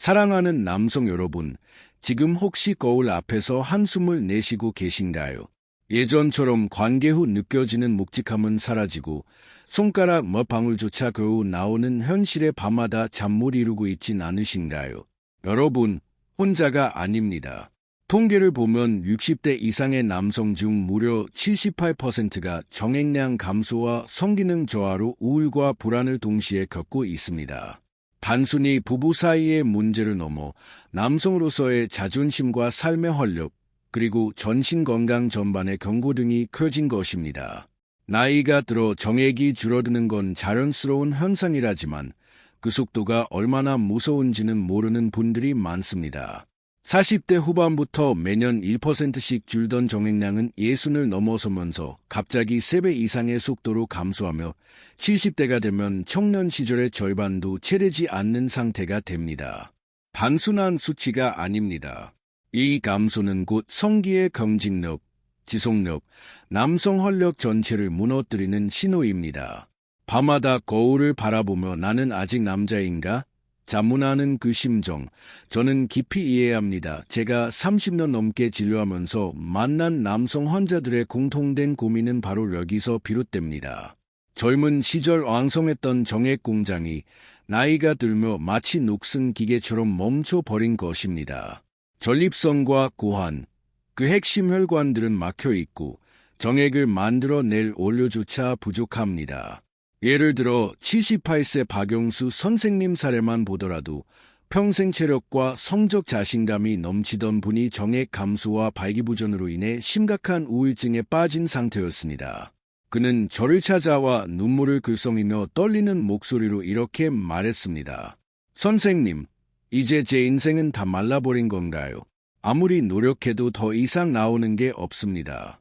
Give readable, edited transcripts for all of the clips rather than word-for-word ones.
사랑하는 남성 여러분, 지금 혹시 거울 앞에서 한숨을 내쉬고 계신가요? 예전처럼 관계 후 느껴지는 묵직함은 사라지고 손가락 몇 방울조차 겨우 나오는 현실에 밤마다 잠 못 이루고 있진 않으신가요? 여러분, 혼자가 아닙니다. 통계를 보면 60대 이상의 남성 중 무려 78%가 정액량 감소와 성기능 저하로 우울과 불안을 동시에 겪고 있습니다. 단순히 부부 사이의 문제를 넘어 남성으로서의 자존심과 삶의 활력, 그리고 정신건강 전반의 경고 등이 커진 것입니다. 나이가 들어 정액이 줄어드는 건 자연스러운 현상이라지만 그 속도가 얼마나 무서운지는 모르는 분들이 많습니다. 40대 후반부터 매년 1%씩 줄던 정액량은 60을 넘어서면서 갑자기 3배 이상의 속도로 감소하며 70대가 되면 청년 시절의 절반도 채되지 않는 상태가 됩니다. 단순한 수치가 아닙니다. 이 감소는 곧 성기의 경직력, 지속력, 남성 활력 전체를 무너뜨리는 신호입니다. 밤마다 거울을 바라보며 나는 아직 남자인가? 자문하는 그 심정, 저는 깊이 이해합니다. 제가 30년 넘게 진료하면서 만난 남성 환자들의 공통된 고민은 바로 여기서 비롯됩니다. 젊은 시절 왕성했던 정액 공장이 나이가 들며 마치 녹슨 기계처럼 멈춰버린 것입니다. 전립선과 고환, 그 핵심 혈관들은 막혀 있고 정액을 만들어낼 원료조차 부족합니다. 예를 들어 78세 박영수 선생님 사례만 보더라도 평생 체력과 성적 자신감이 넘치던 분이 정액 감소와 발기부전으로 인해 심각한 우울증에 빠진 상태였습니다. 그는 저를 찾아와 눈물을 글썽이며 떨리는 목소리로 이렇게 말했습니다. 선생님, 이제 제 인생은 다 말라버린 건가요? 아무리 노력해도 더 이상 나오는 게 없습니다.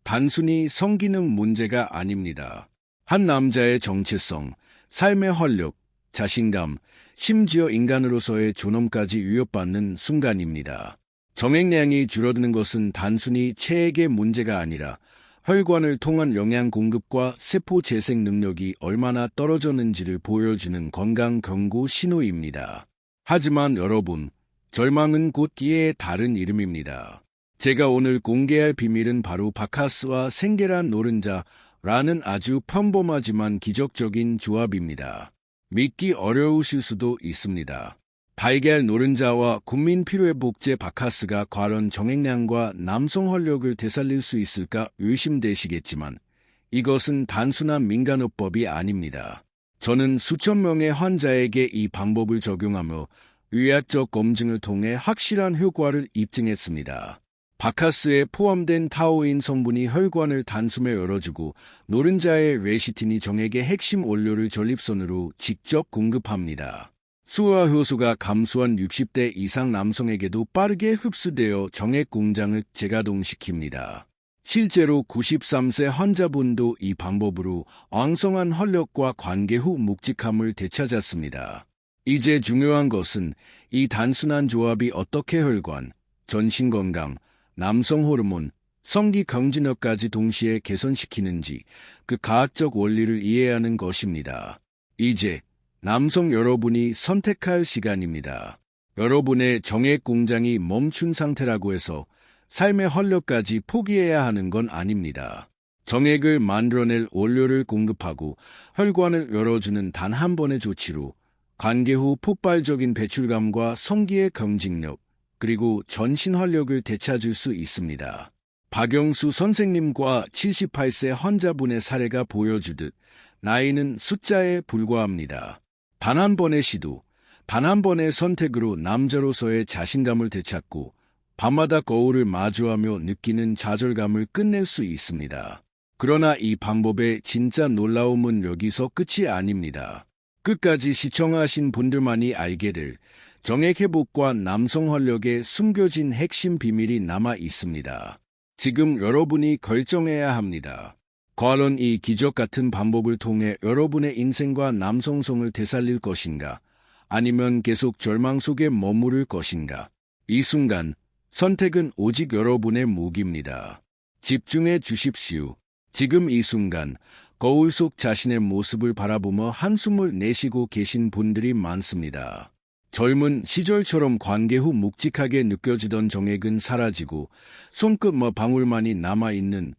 단순히 성기능 문제가 아닙니다. 한 남자의 정체성, 삶의 활력, 자신감, 심지어 인간으로서의 존엄까지 위협받는 순간입니다. 정액량이 줄어드는 것은 단순히 체액의 문제가 아니라 혈관을 통한 영양 공급과 세포 재생 능력이 얼마나 떨어졌는지를 보여주는 건강 경고 신호입니다. 하지만 여러분, 절망은 곧 기회의 다른 이름입니다. 제가 오늘 공개할 비밀은 바로 바카스와 생계란 노른자라는 아주 평범하지만 기적적인 조합입니다. 믿기 어려우실 수도 있습니다. 달걀 노른자와 국민 필요회복제 바카스가 과연 정액량과 남성 활력을 되살릴 수 있을까 의심되시겠지만 이것은 단순한 민간요법이 아닙니다. 저는 수천 명의 환자에게 이 방법을 적용하며 의학적 검증을 통해 확실한 효과를 입증했습니다. 바카스에 포함된 타우인 성분이 혈관을 단숨에 열어주고 노른자의 레시틴이 정액의 핵심 원료를 전립선으로 직접 공급합니다. 수화 효소가 감소한 60대 이상 남성에게도 빠르게 흡수되어 정액 공장을 재가동시킵니다. 실제로 93세 환자분도 이 방법으로 왕성한 활력과 관계 후 묵직함을 되찾았습니다. 이제 중요한 것은 이 단순한 조합이 어떻게 혈관, 전신건강, 남성 호르몬, 성기 경직력까지 동시에 개선시키는지 그 과학적 원리를 이해하는 것입니다. 이제 남성 여러분이 선택할 시간입니다. 여러분의 정액 공장이 멈춘 상태라고 해서 삶의 활력까지 포기해야 하는 건 아닙니다. 정액을 만들어낼 원료를 공급하고 혈관을 열어주는 단 한 번의 조치로 관계 후 폭발적인 배출감과 성기의 경직력, 그리고 전신 활력을 되찾을 수 있습니다. 박영수 선생님과 78세 환자분의 사례가 보여주듯 나이는 숫자에 불과합니다. 단 한 번의 시도, 단 한 번의 선택으로 남자로서의 자신감을 되찾고 밤마다 거울을 마주하며 느끼는 좌절감을 끝낼 수 있습니다. 그러나 이 방법의 진짜 놀라움은 여기서 끝이 아닙니다. 끝까지 시청하신 분들만이 알게 될 정액 회복과 남성 활력의 숨겨진 핵심 비밀이 남아 있습니다. 지금 여러분이 결정해야 합니다. 과연 이 기적 같은 방법을 통해 여러분의 인생과 남성성을 되살릴 것인가? 아니면 계속 절망 속에 머무를 것인가? 이 순간, 선택은 오직 여러분의 몫입니다. 집중해 주십시오. 지금 이 순간, 거울 속 자신의 모습을 바라보며 한숨을 내쉬고 계신 분들이 많습니다. 젊은 시절처럼 관계 후 묵직하게 느껴지던 정액은 사라지고 손끝 방울만이 남아있는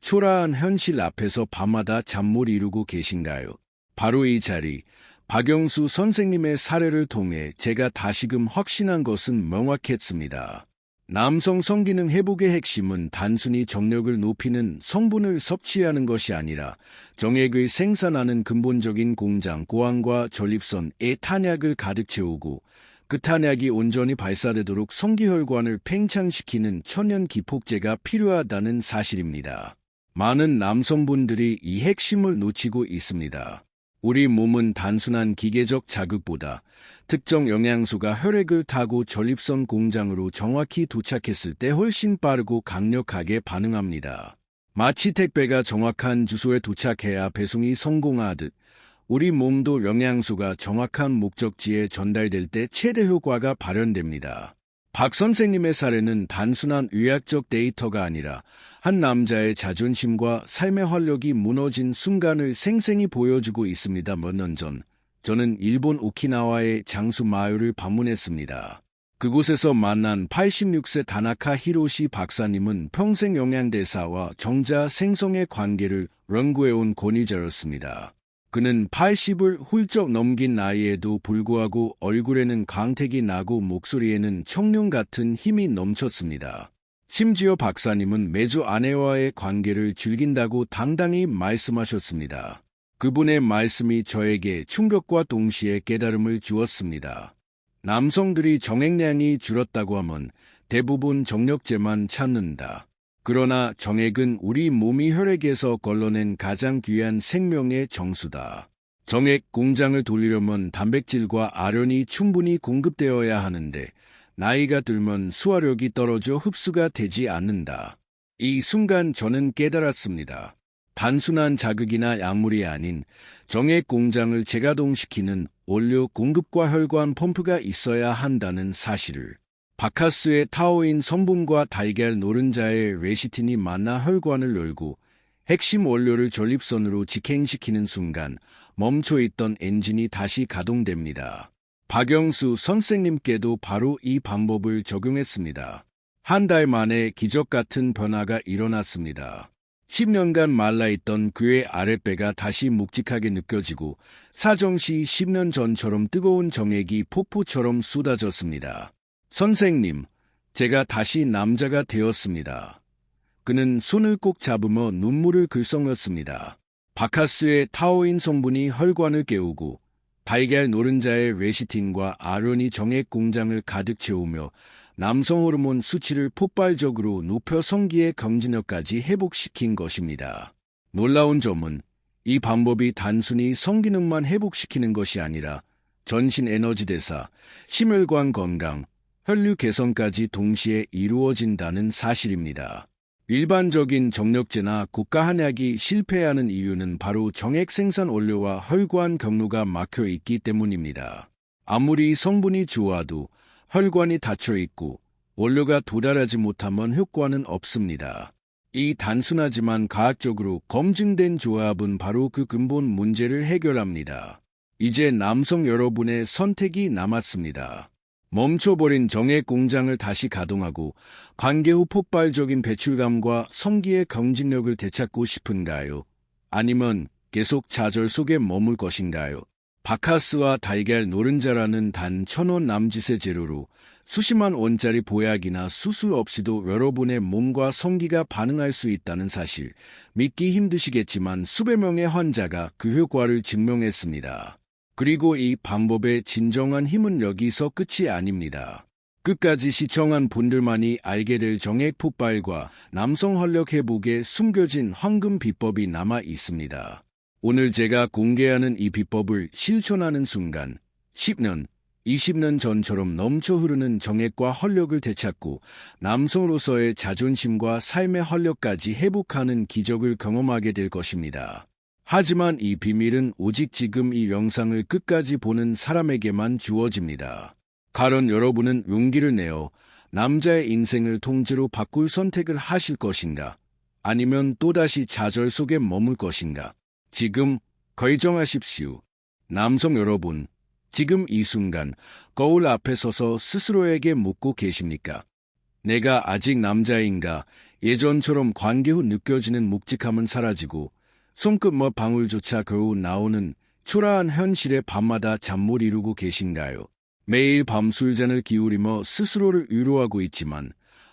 초라한 현실 앞에서 밤마다 잠못 이루고 계신가요? 바로 이 자리, 박영수 선생님의 사례를 통해 제가 다시금 확신한 것은 명확했습니다. 남성 성기능 회복의 핵심은 단순히 정력을 높이는 성분을 섭취하는 것이 아니라 정액의 생산하는 근본적인 공장 고항과 전립선에 탄약을 가득 채우고 그 탄약이 온전히 발사되도록 성기혈관을 팽창시키는 천연 기폭제가 필요하다는 사실입니다. 많은 남성분들이 이 핵심을 놓치고 있습니다. 우리 몸은 단순한 기계적 자극보다 특정 영양소가 혈액을 타고 전립선 공장으로 정확히 도착했을 때 훨씬 빠르고 강력하게 반응합니다. 마치 택배가 정확한 주소에 도착해야 배송이 성공하듯 우리 몸도 영양소가 정확한 목적지에 전달될 때 최대 효과가 발현됩니다. 박 선생님의 사례는 단순한 의학적 데이터가 아니라 한 남자의 자존심과 삶의 활력이 무너진 순간을 생생히 보여주고 있습니다. 몇 년 전, 저는 일본 오키나와의 장수 마을을 방문했습니다. 그곳에서 만난 86세 다나카 히로시 박사님은 평생 영양대사와 정자 생성의 관계를 연구해온 권위자였습니다. 그는 80을 훌쩍 넘긴 나이에도 불구하고 얼굴에는 광택이 나고 목소리에는 청룡 같은 힘이 넘쳤습니다. 심지어 박사님은 매주 아내와의 관계를 즐긴다고 당당히 말씀하셨습니다. 그분의 말씀이 저에게 충격과 동시에 깨달음을 주었습니다. 남성들이 정액량이 줄었다고 하면 대부분 정력제만 찾는다. 그러나 정액은 우리 몸이 혈액에서 걸러낸 가장 귀한 생명의 정수다. 정액 공장을 돌리려면 단백질과 아련이 충분히 공급되어야 하는데 나이가 들면 수화력이 떨어져 흡수가 되지 않는다. 이 순간 저는 깨달았습니다. 단순한 자극이나 약물이 아닌 정액 공장을 재가동시키는 원료 공급과 혈관 펌프가 있어야 한다는 사실을. 바카스의 타오인 성분과 달걀 노른자의 레시틴이 만나 혈관을 열고 핵심 원료를 전립선으로 직행시키는 순간 멈춰있던 엔진이 다시 가동됩니다. 박영수 선생님께도 바로 이 방법을 적용했습니다. 한 달 만에 기적 같은 변화가 일어났습니다. 10년간 말라있던 그의 아랫배가 다시 묵직하게 느껴지고 사정시 10년 전처럼 뜨거운 정액이 폭포처럼 쏟아졌습니다. 선생님, 제가 다시 남자가 되었습니다. 그는 손을 꼭 잡으며 눈물을 글썽였습니다. 바카스의 타오인 성분이 혈관을 깨우고 달걀 노른자의 레시틴과 아련이 정액 공장을 가득 채우며 남성 호르몬 수치를 폭발적으로 높여 성기의 경진력까지 회복시킨 것입니다. 놀라운 점은 이 방법이 단순히 성기능만 회복시키는 것이 아니라 전신 에너지 대사, 심혈관 건강, 혈류 개선까지 동시에 이루어진다는 사실입니다. 일반적인 정력제나 고가 한약이 실패하는 이유는 바로 정액 생산 원료와 혈관 경로가 막혀 있기 때문입니다. 아무리 성분이 좋아도 혈관이 닫혀 있고 원료가 도달하지 못하면 효과는 없습니다. 이 단순하지만 과학적으로 검증된 조합은 바로 그 근본 문제를 해결합니다. 이제 남성 여러분의 선택이 남았습니다. 멈춰버린 정액 공장을 다시 가동하고 관계 후 폭발적인 배출감과 성기의 경진력을 되찾고 싶은가요? 아니면 계속 좌절 속에 머물 것인가요? 바카스와 달걀 노른자라는 단 1,000원 남짓의 재료로 수십만 원짜리 보약이나 수술 없이도 여러분의 몸과 성기가 반응할 수 있다는 사실, 믿기 힘드시겠지만 수백 명의 환자가 그 효과를 증명했습니다. 그리고 이 방법의 진정한 힘은 여기서 끝이 아닙니다. 끝까지 시청한 분들만이 알게 될 정액 폭발과 남성 활력 회복에 숨겨진 황금 비법이 남아 있습니다. 오늘 제가 공개하는 이 비법을 실천하는 순간 10년, 20년 전처럼 넘쳐 흐르는 정액과 활력을 되찾고 남성으로서의 자존심과 삶의 활력까지 회복하는 기적을 경험하게 될 것입니다. 하지만 이 비밀은 오직 지금 이 영상을 끝까지 보는 사람에게만 주어집니다. 과연 여러분은 용기를 내어 남자의 인생을 통째로 바꿀 선택을 하실 것인가? 아니면 또다시 좌절 속에 머물 것인가? 지금 결정하십시오. 남성 여러분, 지금 이 순간 거울 앞에 서서 스스로에게 묻고 계십니까? 내가 아직 남자인가? 예전처럼 관계 후 느껴지는 묵직함은 사라지고 손끝 방울조차 겨우 나오는 초라한 현실에 밤마다 잠 못 이루고 계신가요? 매일 밤 술잔을 기울이며 스스로를 위로하고 있지만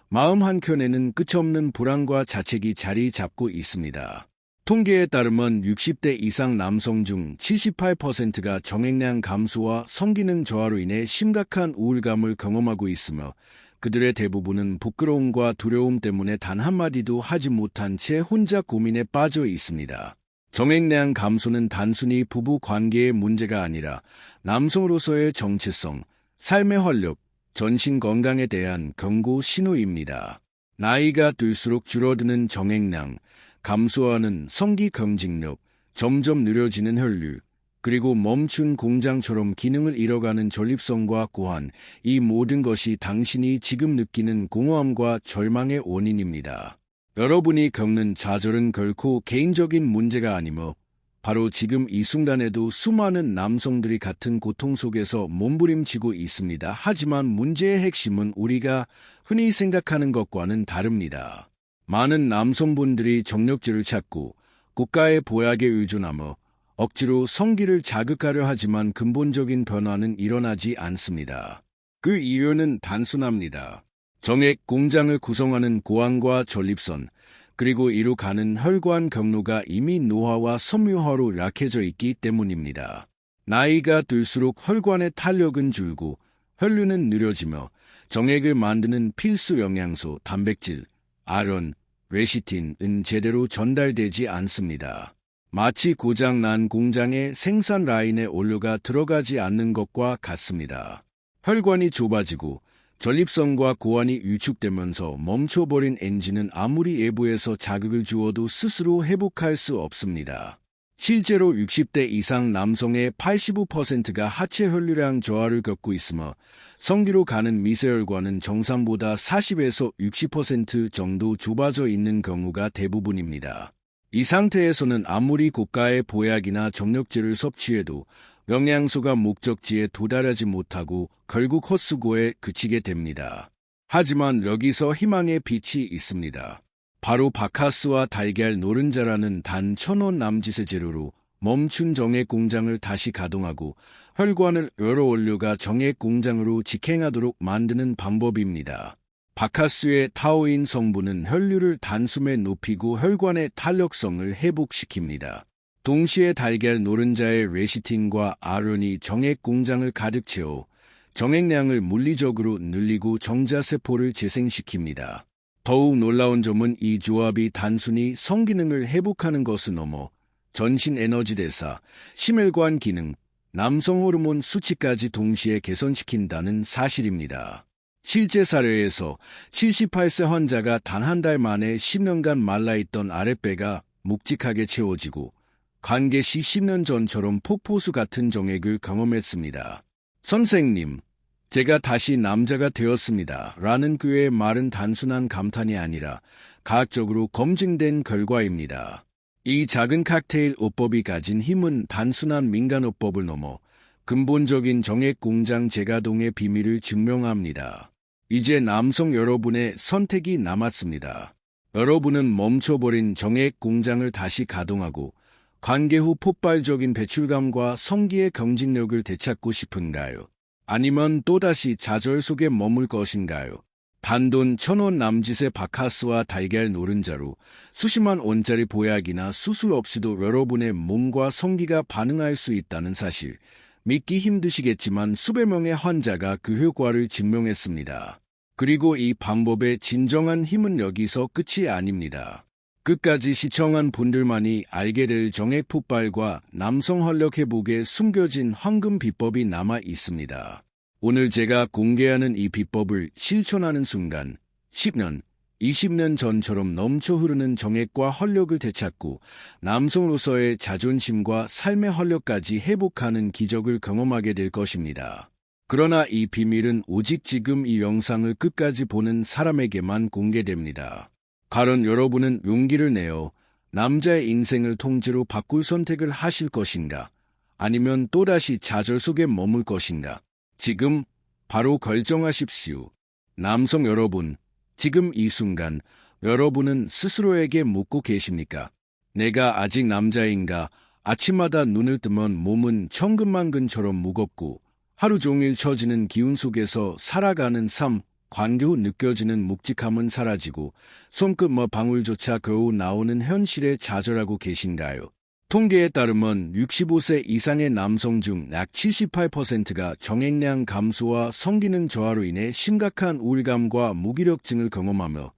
마음 한켠에는 끝없는 불안과 자책이 자리 잡고 있습니다. 통계에 따르면 60대 이상 남성 중 78%가 정액량 감소와 성기능 저하로 인해 심각한 우울감을 경험하고 있으며 그들의 대부분은 부끄러움과 두려움 때문에 단 한마디도 하지 못한 채 혼자 고민에 빠져 있습니다. 정액량 감소는 단순히 부부 관계의 문제가 아니라 남성으로서의 정체성, 삶의 활력, 전신 건강에 대한 경고 신호입니다. 나이가 들수록 줄어드는 정액량, 감소하는 성기 경직력, 점점 느려지는 혈류, 그리고 멈춘 공장처럼 기능을 잃어가는 전립선과 고환, 이 모든 것이 당신이 지금 느끼는 공허함과 절망의 원인입니다. 여러분이 겪는 좌절은 결코 개인적인 문제가 아니며 바로 지금 이 순간에도 수많은 남성들이 같은 고통 속에서 몸부림치고 있습니다. 하지만 문제의 핵심은 우리가 흔히 생각하는 것과는 다릅니다. 많은 남성분들이 정력제를 찾고 고가의 보약에 의존하며 억지로 성기를 자극하려 하지만 근본적인 변화는 일어나지 않습니다. 그 이유는 단순합니다. 정액 공장을 구성하는 고환과 전립선, 그리고 이로 가는 혈관 경로가 이미 노화와 섬유화로 약해져 있기 때문입니다. 나이가 들수록 혈관의 탄력은 줄고 혈류는 느려지며 정액을 만드는 필수 영양소, 단백질, 아연, 레시틴은 제대로 전달되지 않습니다. 마치 고장난 공장의 생산 라인에 원료가 들어가지 않는 것과 같습니다. 혈관이 좁아지고 전립선과 고환이 위축되면서 멈춰버린 엔진은 아무리 외부에서 자극을 주어도 스스로 회복할 수 없습니다. 실제로 60대 이상 남성의 85%가 하체 혈류량 저하를 겪고 있으며 성기로 가는 미세혈관은 정상보다 40에서 60% 정도 좁아져 있는 경우가 대부분입니다. 이 상태에서는 아무리 고가의 보약이나 정력제를 섭취해도 영양소가 목적지에 도달하지 못하고 결국 헛수고에 그치게 됩니다. 하지만 여기서 희망의 빛이 있습니다. 바로 바카스와 달걀 노른자라는 단 1,000원 남짓의 재료로 멈춘 정액 공장을 다시 가동하고 혈관을 여러 원료가 정액 공장으로 직행하도록 만드는 방법입니다. 바카스의 타우인 성분은 혈류를 단숨에 높이고 혈관의 탄력성을 회복시킵니다. 동시에 달걀 노른자의 레시틴과 아연이 정액 공장을 가득 채워 정액량을 물리적으로 늘리고 정자세포를 재생시킵니다. 더욱 놀라운 점은 이 조합이 단순히 성기능을 회복하는 것을 넘어 전신 에너지 대사, 심혈관 기능, 남성 호르몬 수치까지 동시에 개선시킨다는 사실입니다. 실제 사례에서 78세 환자가 단 한 달 만에 10년간 말라있던 아랫배가 묵직하게 채워지고 관계 시 10년 전처럼 폭포수 같은 정액을 경험했습니다. 선생님, 제가 다시 남자가 되었습니다. 라는 그의 말은 단순한 감탄이 아니라 과학적으로 검증된 결과입니다. 이 작은 칵테일 오법이 가진 힘은 단순한 민간오법을 넘어 근본적인 정액 공장 재가동의 비밀을 증명합니다. 이제 남성 여러분의 선택이 남았습니다. 여러분은 멈춰버린 정액 공장을 다시 가동하고 관계 후 폭발적인 배출감과 성기의 경직력을 되찾고 싶은가요? 아니면 또다시 좌절 속에 머물 것인가요? 단돈 1,000원 남짓의 바카스와 달걀 노른자로 수십만 원짜리 보약이나 수술 없이도 여러분의 몸과 성기가 반응할 수 있다는 사실, 믿기 힘드시겠지만 수백 명의 환자가 그 효과를 증명했습니다. 그리고 이 방법의 진정한 힘은 여기서 끝이 아닙니다. 끝까지 시청한 분들만이 알게 될 정액 폭발과 남성 활력 회복에 숨겨진 황금 비법이 남아 있습니다. 오늘 제가 공개하는 이 비법을 실천하는 순간 10년, 20년 전처럼 넘쳐 흐르는 정액과 활력을 되찾고 남성으로서의 자존심과 삶의 활력까지 회복하는 기적을 경험하게 될 것입니다. 그러나 이 비밀은 오직 지금 이 영상을 끝까지 보는 사람에게만 공개됩니다. 과연 여러분은 용기를 내어 남자의 인생을 통째로 바꿀 선택을 하실 것인가? 아니면 또다시 좌절 속에 머물 것인가? 지금 바로 결정하십시오. 남성 여러분, 지금 이 순간 여러분은 스스로에게 묻고 계십니까? 내가 아직 남자인가? 아침마다 눈을 뜨면 몸은 천근만근처럼 무겁고 하루 종일 처지는 기운 속에서 살아가는 삶, 관계 후 느껴지는 묵직함은 사라지고 손끝 방울조차 겨우 나오는 현실에 좌절하고 계신가요? 통계에 따르면 65세 이상의 남성 중 약 78%가 정액량 감소와 성기능 저하로 인해 심각한 우울감과 무기력증을 경험하며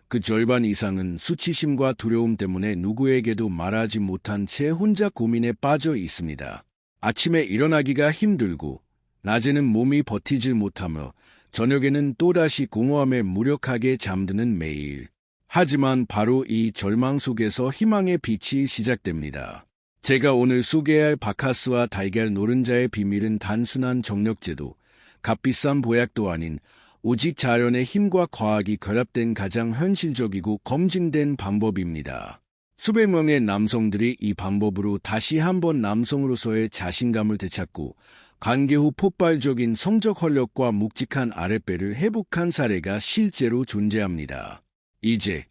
그 절반 이상은 수치심과 두려움 때문에 누구에게도 말하지 못한 채 혼자 고민에 빠져 있습니다. 아침에 일어나기가 힘들고 낮에는 몸이 버티질 못하며 저녁에는 또다시 공허함에 무력하게 잠드는 매일. 하지만 바로 이 절망 속에서 희망의 빛이 시작됩니다. 제가 오늘 소개할 바카스와 달걀 노른자의 비밀은 단순한 정력제도, 값비싼 보약도 아닌 오직 자연의 힘과 과학이 결합된 가장 현실적이고 검증된 방법입니다. 수백 명의 남성들이 이 방법으로 다시 한번 남성으로서의 자신감을 되찾고 관계 후 폭발적인 성적 활력과 묵직한 아랫배를 회복한 사례가 실제로 존재합니다. 이제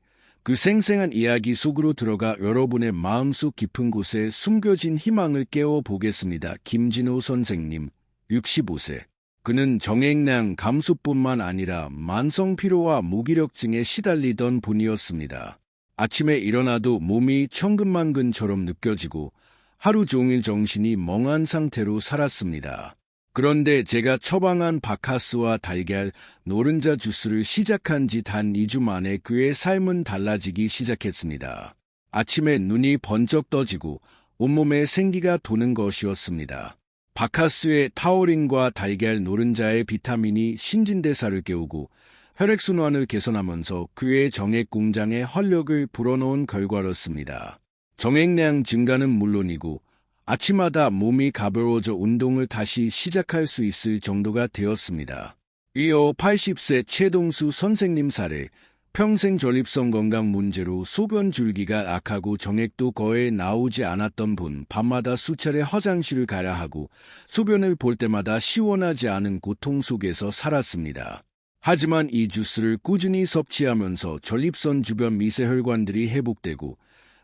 그 생생한 이야기 속으로 들어가 여러분의 마음속 깊은 곳에 숨겨진 희망을 깨워보겠습니다. 김진호 선생님, 65세. 그는 정액량 감소뿐만 아니라 만성 피로와 무기력증에 시달리던 분이었습니다. 아침에 일어나도 몸이 천근만근처럼 느껴지고 하루 종일 정신이 멍한 상태로 살았습니다. 그런데 제가 처방한 바카스와 달걀, 노른자 주스를 시작한 지 단 2주 만에 그의 삶은 달라지기 시작했습니다. 아침에 눈이 번쩍 떠지고 온몸에 생기가 도는 것이었습니다. 바카스의 타우린과 달걀 노른자의 비타민이 신진대사를 깨우고 혈액순환을 개선하면서 그의 정액 공장에 활력을 불어넣은 결과였습니다. 정액량 증가는 물론이고 아침마다 몸이 가벼워져 운동을 다시 시작할 수 있을 정도가 되었습니다. 이어 80세 최동수 선생님 사례, 평생 전립선 건강 문제로 소변 줄기가 악하고 정액도 거의 나오지 않았던 분, 밤마다 수차례 화장실을 가야 하고 소변을 볼 때마다 시원하지 않은 고통 속에서 살았습니다. 하지만 이 주스를 꾸준히 섭취하면서 전립선 주변 미세혈관들이 회복되고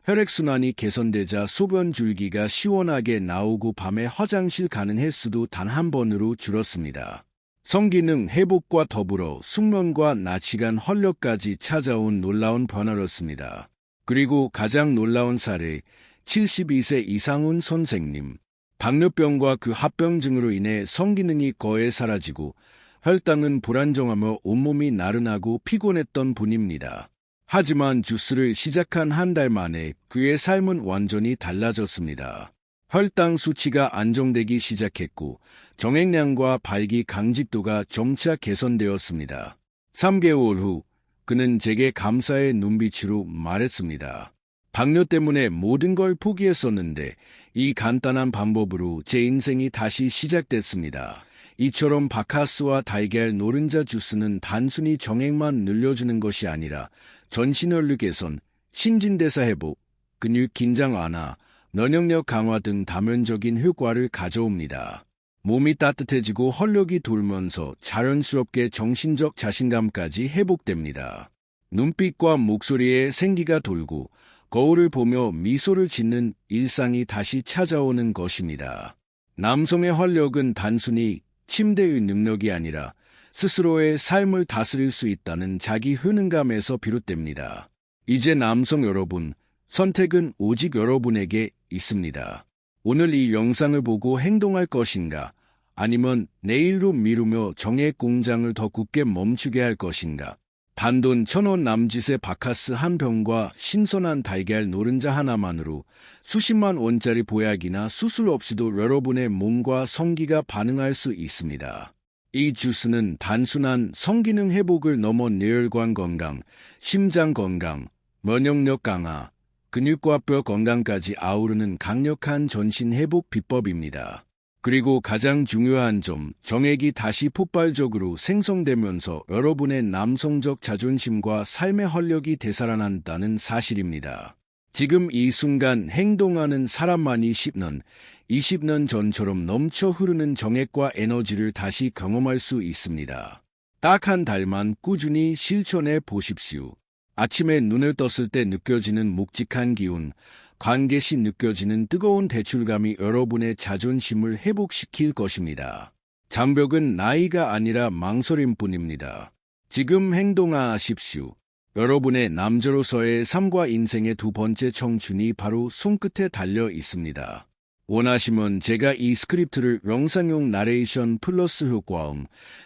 혈액순환이 개선되자 소변 줄기가 시원하게 나오고 밤에 화장실 가는 횟수도 단 한 번으로 줄었습니다. 성기능 회복과 더불어 숙면과 낮 시간 활력까지 찾아온 놀라운 변화였습니다. 그리고 가장 놀라운 사례, 72세 이상훈 선생님. 당뇨병과 그 합병증으로 인해 성기능이 거의 사라지고 혈당은 불안정하며 온몸이 나른하고 피곤했던 분입니다. 하지만 주스를 시작한 한 달 만에 그의 삶은 완전히 달라졌습니다. 혈당 수치가 안정되기 시작했고 정액량과 발기 강직도가 점차 개선되었습니다. 3개월 후 그는 제게 감사의 눈빛으로 말했습니다. 당뇨 때문에 모든 걸 포기했었는데 이 간단한 방법으로 제 인생이 다시 시작됐습니다. 이처럼 바카스와 달걀 노른자 주스는 단순히 정액만 늘려주는 것이 아니라 전신혈류 개선, 신진대사 회복, 근육 긴장 완화, 면역력 강화 등 다면적인 효과를 가져옵니다. 몸이 따뜻해지고 활력이 돌면서 자연스럽게 정신적 자신감까지 회복됩니다. 눈빛과 목소리에 생기가 돌고 거울을 보며 미소를 짓는 일상이 다시 찾아오는 것입니다. 남성의 활력은 단순히 침대의 능력이 아니라 스스로의 삶을 다스릴 수 있다는 자기 효능감에서 비롯됩니다. 이제 남성 여러분, 선택은 오직 여러분에게 있습니다. 오늘 이 영상을 보고 행동할 것인가? 아니면 내일로 미루며 정액 공장을 더 굳게 멈추게 할 것인가? 단돈 1,000원 남짓의 바카스 한 병과 신선한 달걀 노른자 하나만으로 수십만 원짜리 보약이나 수술 없이도 여러분의 몸과 성기가 반응할 수 있습니다. 이 주스는 단순한 성기능 회복을 넘어 뇌혈관 건강, 심장 건강, 면역력 강화, 근육과 뼈 건강까지 아우르는 강력한 전신 회복 비법입니다. 그리고 가장 중요한 점, 정액이 다시 폭발적으로 생성되면서 여러분의 남성적 자존심과 삶의 활력이 되살아난다는 사실입니다. 지금 이 순간 행동하는 사람만이 10년, 20년 전처럼 넘쳐 흐르는 정액과 에너지를 다시 경험할 수 있습니다. 딱 한 달만 꾸준히 실천해 보십시오. 아침에 눈을 떴을 때 느껴지는 묵직한 기운, 관계 시 느껴지는 뜨거운 대출감이 여러분의 자존심을 회복시킬 것입니다. 장벽은 나이가 아니라 망설임뿐입니다. 지금 행동하십시오. 여러분의 남자로서의 삶과 인생의 두 번째 청춘이 바로 손끝에 달려 있습니다. 원하시면 제가 이 스크립트를 영상용 나레이션 플러스 효과음,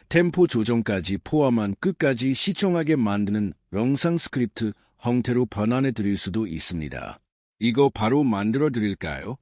템포 조정까지 포함한 끝까지 시청하게 만드는 영상 스크립트 형태로 변환해 드릴 수도 있습니다. 이거 바로 만들어 드릴까요?